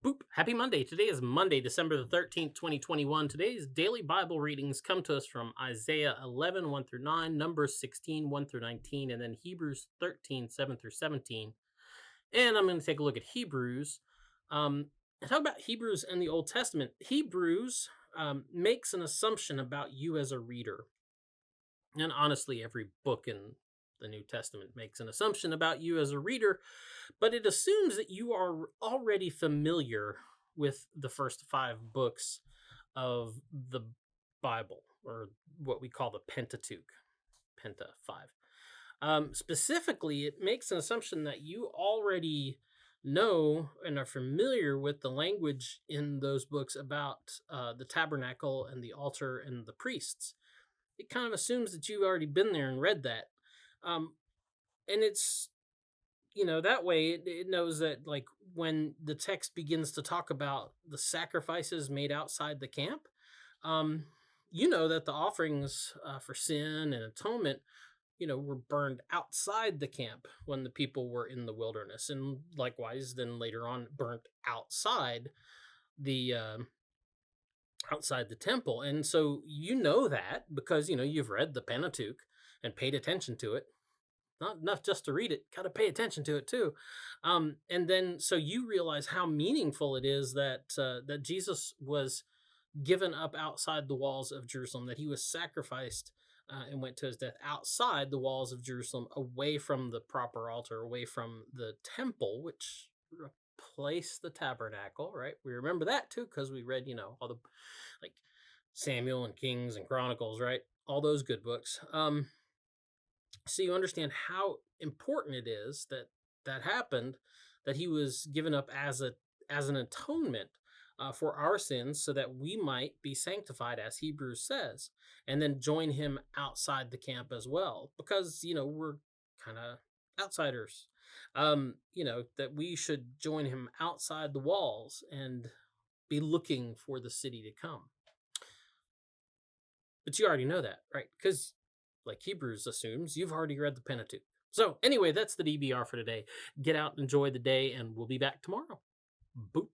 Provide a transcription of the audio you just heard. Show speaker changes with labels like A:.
A: Boop. Happy Monday. Today is Monday, December the 13th, 2021. Today's daily Bible readings come to us from Isaiah 11, 1 through 9, Numbers 16, 1 through 19, and then Hebrews 13, 7 through 17. And I'm going to take a look at Hebrews. And talk about Hebrews and the Old Testament. Hebrews makes an assumption about you as a reader. And honestly, every book in the New Testament makes an assumption about you as a reader, but it assumes that you are already familiar with the first 5 books of the Bible, or what we call the Pentateuch, Penta 5. Specifically, it makes an assumption that you already know and are familiar with the language in those books about the tabernacle and the altar and the priests. It kind of assumes that you've already been there and read that. And it's, that way it knows that, like, when the text begins to talk about the sacrifices made outside the camp, that the offerings for sin and atonement, were burned outside the camp when the people were in the wilderness. And likewise, then later on, burnt outside the temple. And so that because, you've read the Pentateuch and paid attention to it. Not enough just to read it, got to pay attention to it too. And then so you realize how meaningful it is that Jesus was given up outside the walls of Jerusalem, that he was sacrificed and went to his death outside the walls of Jerusalem, away from the proper altar, away from the temple, which replaced the tabernacle, right? We remember that too, because we read, all the, like, Samuel and Kings and Chronicles, right? All those good books. So you understand how important it is that happened, that he was given up as an atonement for our sins, so that we might be sanctified, as Hebrews says, and then join him outside the camp as well, because we're kind of outsiders. That we should join him outside the walls and be looking for the city to come. But you already know that, right? Because, like Hebrews assumes, you've already read the Pentateuch. So anyway, that's the DBR for today. Get out, enjoy the day, and we'll be back tomorrow. Boop.